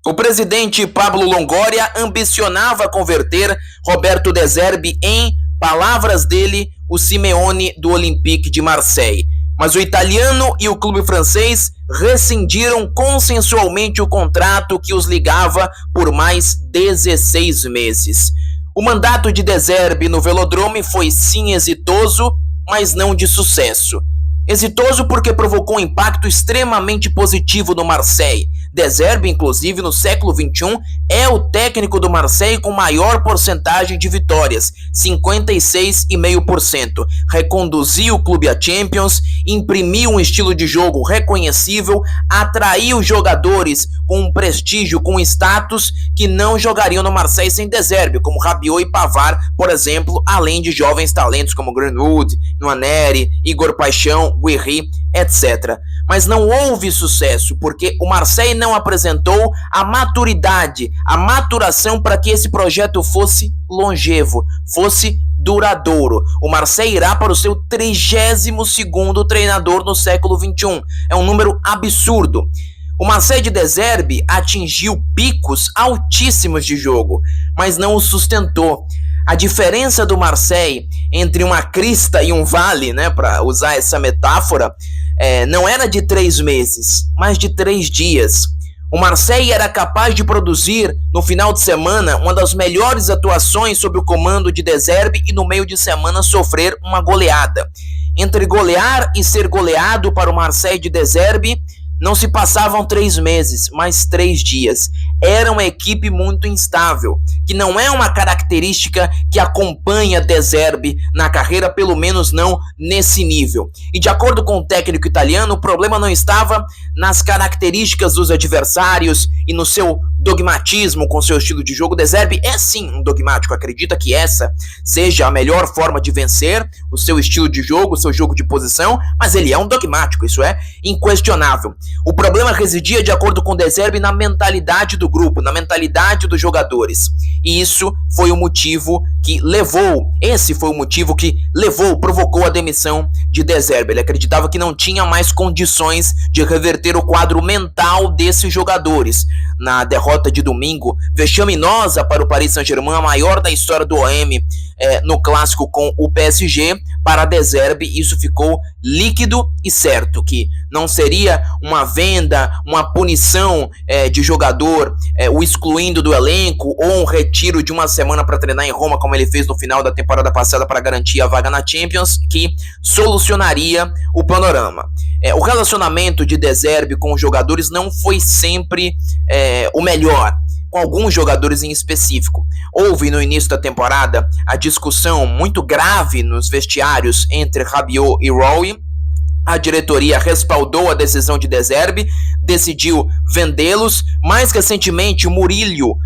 O presidente Pablo Longoria ambicionava converter Roberto De Zerbi em, palavras dele, o Simeone do Olympique de Marseille. Mas o italiano e o clube francês rescindiram consensualmente o contrato que os ligava por mais 16 meses. O mandato de De Zerbi no Velodrome foi sim exitoso, mas não de sucesso. Exitoso porque provocou um impacto extremamente positivo no Marseille. De Zerbi, inclusive, no século XXI, é o técnico do Marseille com maior porcentagem de vitórias, 56,5%. Reconduziu o clube à Champions, imprimiu um estilo de jogo reconhecível, atraiu jogadores com um prestígio, com um status que não jogariam no Marseille sem De Zerbi, como Rabiot e Pavard, por exemplo, além de jovens talentos como Greenwood, Nwaneri, Igor Paixão, Guiri, etc. Mas não houve sucesso, porque o Marseille não apresentou a maturidade, a maturação para que esse projeto fosse longevo, fosse duradouro. O Marseille irá para o seu 32º treinador no século XXI. É um número absurdo. O Marseille de De Zerbi atingiu picos altíssimos de jogo, mas não o sustentou. A diferença do Marseille entre uma crista e um vale, né, para usar essa metáfora, não era de 3 meses, mas de 3 dias. O Marseille era capaz de produzir, no final de semana, uma das melhores atuações sob o comando de De Zerbi e no meio de semana sofrer uma goleada. Entre golear e ser goleado para o Marseille de De Zerbi, não se passavam 3 meses, mas 3 dias. Era uma equipe muito instável, que não é uma característica que acompanha De Zerbi na carreira, pelo menos não nesse nível. E de acordo com o técnico italiano, o problema não estava nas características dos adversários e no seu dogmatismo com seu estilo de jogo. De Zerbi é sim um dogmático, acredita que essa seja a melhor forma de vencer, o seu estilo de jogo, o seu jogo de posição, mas ele é um dogmático, isso é inquestionável. O problema residia, de acordo com De Zerbi, na mentalidade do grupo, na mentalidade dos jogadores. E isso foi o motivo que provocou a demissão de De Zerbi. Ele acreditava que não tinha mais condições de reverter o quadro mental desses jogadores. Na derrota de domingo, vexaminosa para o Paris Saint-Germain, a maior da história do OM, no clássico com o PSG, para De Zerbi isso ficou líquido e certo, que não seria uma venda, uma punição de jogador, o excluindo do elenco, ou um retiro de uma semana para treinar em Roma, como ele fez no final da temporada passada para garantir a vaga na Champions, que solucionaria o panorama. O relacionamento de De Zerbi com os jogadores não foi sempre o melhor, com alguns jogadores em específico. Houve no início da temporada a discussão muito grave nos vestiários entre Rabiot e Rowe. A diretoria respaldou a decisão de De Zerbi, decidiu vendê-los. Mais recentemente, o Murillo,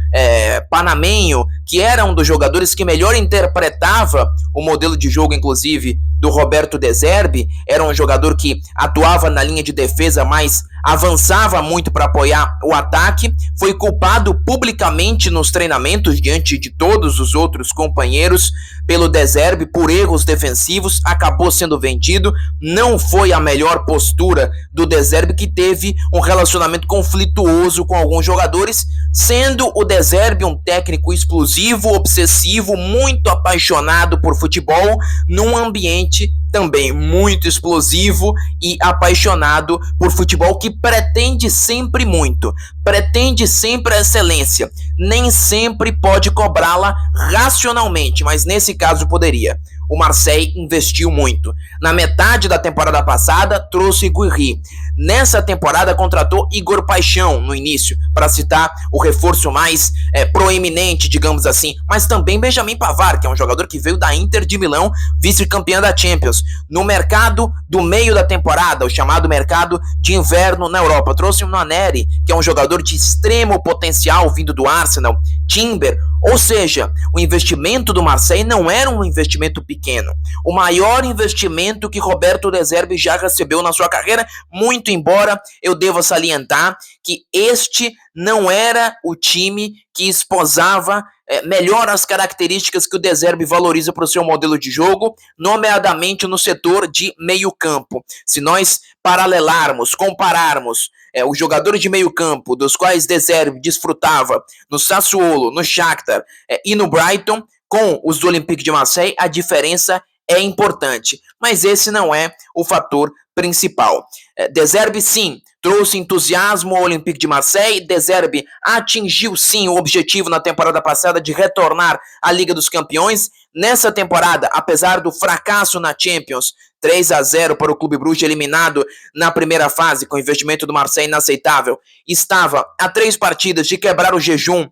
panamenho, que era um dos jogadores que melhor interpretava o modelo de jogo, inclusive, do Roberto De Zerbi, era um jogador que atuava na linha de defesa, mas avançava muito para apoiar o ataque, foi culpado publicamente nos treinamentos, diante de todos os outros companheiros, pelo De Zerbi por erros defensivos, acabou sendo vendido. Não foi a melhor postura do De Zerbi, que teve um relacionamento conflituoso com alguns jogadores, sendo o De Zerbi um técnico explosivo, obsessivo, muito apaixonado por futebol, num ambiente também muito explosivo e apaixonado por futebol, que pretende sempre muito, pretende sempre a excelência, nem sempre pode cobrá-la racionalmente, mas nesse caso poderia. O Marseille investiu muito. Na metade da temporada passada, trouxe Guiri. Nessa temporada, contratou Igor Paixão no início, para citar o reforço mais proeminente, digamos assim. Mas também Benjamin Pavard, que é um jogador que veio da Inter de Milão, vice-campeã da Champions. No mercado do meio da temporada, o chamado mercado de inverno na Europa, trouxe o Nwaneri, que é um jogador de extremo potencial vindo do Arsenal. Timber. Ou seja, o investimento do Marseille não era um investimento pequeno. O maior investimento que Roberto De Zerbi já recebeu na sua carreira, muito embora eu deva salientar que este não era o time que esposava melhor as características que o De Zerbi valoriza para o seu modelo de jogo, nomeadamente no setor de meio campo. Se nós paralelarmos, compararmos os jogadores de meio campo, dos quais De Zerbi desfrutava no Sassuolo, no Shakhtar e no Brighton, com os do Olympique de Marseille, a diferença é importante, mas esse não é o fator principal. De Zerbi, sim, trouxe entusiasmo ao Olympique de Marseille. De Zerbi atingiu, sim, o objetivo na temporada passada de retornar à Liga dos Campeões. Nessa temporada, apesar do fracasso na Champions, 3-0 para o Clube Bruges, eliminado na primeira fase, com investimento do Marseille inaceitável, estava a 3 partidas de quebrar o jejum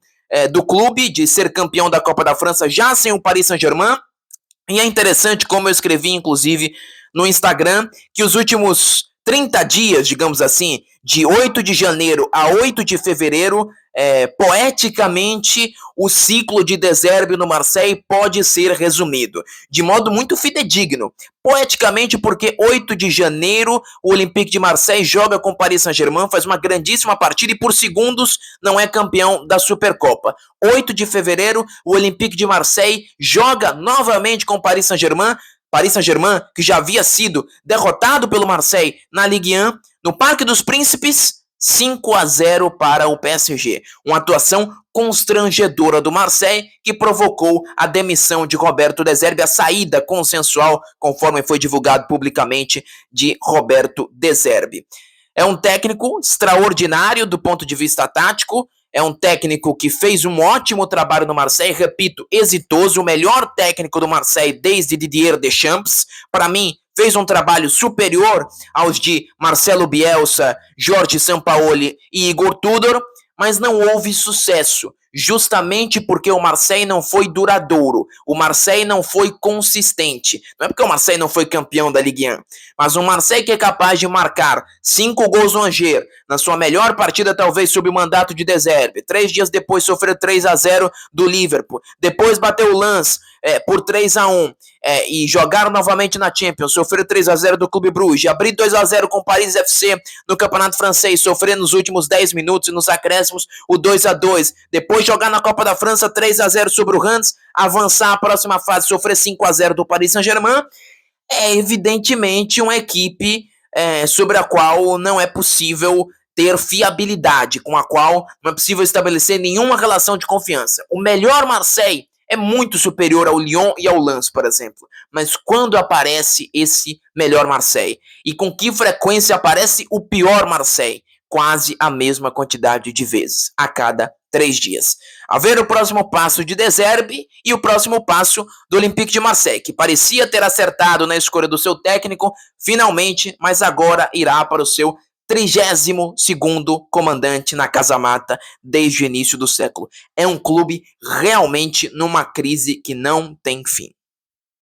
do clube, de ser campeão da Copa da França, já sem o Paris Saint-Germain. E é interessante, como eu escrevi, inclusive, no Instagram, que os últimos 30 dias, digamos assim, de 8 de janeiro a 8 de fevereiro, poeticamente, o ciclo de De Zerbi no Marseille pode ser resumido, de modo muito fidedigno. Poeticamente, porque 8 de janeiro, o Olympique de Marseille joga com o Paris Saint-Germain, faz uma grandíssima partida e por segundos não é campeão da Supercopa. 8 de fevereiro, o Olympique de Marseille joga novamente com o Paris Saint-Germain, que já havia sido derrotado pelo Marseille na Ligue 1, no Parque dos Príncipes, 5-0 para o PSG. Uma atuação constrangedora do Marseille que provocou a demissão de Roberto De Zerbi, a saída consensual, conforme foi divulgado publicamente, de Roberto De Zerbi. É um técnico extraordinário do ponto de vista tático, é um técnico que fez um ótimo trabalho no Marseille, repito, exitoso, o melhor técnico do Marseille desde Didier Deschamps. Para mim, fez um trabalho superior aos de Marcelo Bielsa, Jorge Sampaoli e Igor Tudor, mas não houve sucesso, justamente porque o Marseille não foi duradouro, o Marseille não foi consistente. Não é porque o Marseille não foi campeão da Ligue 1, mas um Marseille que é capaz de marcar 5 gols no Angers, na sua melhor partida talvez sob o mandato de De Zerbi, 3 dias depois sofreu 3-0 do Liverpool, depois bateu o Lens por 3-1, e jogaram novamente na Champions, sofreu 3-0 do Clube Bruges, abrir 2-0 com o Paris FC no Campeonato Francês, sofrer nos últimos 10 minutos e nos acréscimos o 2-2, depois jogar na Copa da França 3-0 sobre o Reims, avançar a próxima fase, sofrer 5-0 do Paris Saint-Germain. É evidentemente uma equipe sobre a qual não é possível ter fiabilidade, com a qual não é possível estabelecer nenhuma relação de confiança. O melhor Marseille é muito superior ao Lyon e ao Lens, por exemplo. Mas quando aparece esse melhor Marseille? E com que frequência aparece o pior Marseille? Quase a mesma quantidade de vezes, a cada 3 dias. A ver o próximo passo de De Zerbi e o próximo passo do Olympique de Marseille, que parecia ter acertado na escolha do seu técnico, finalmente, mas agora irá para o seu 32º comandante na casa-mata desde o início do século. É um clube realmente numa crise que não tem fim.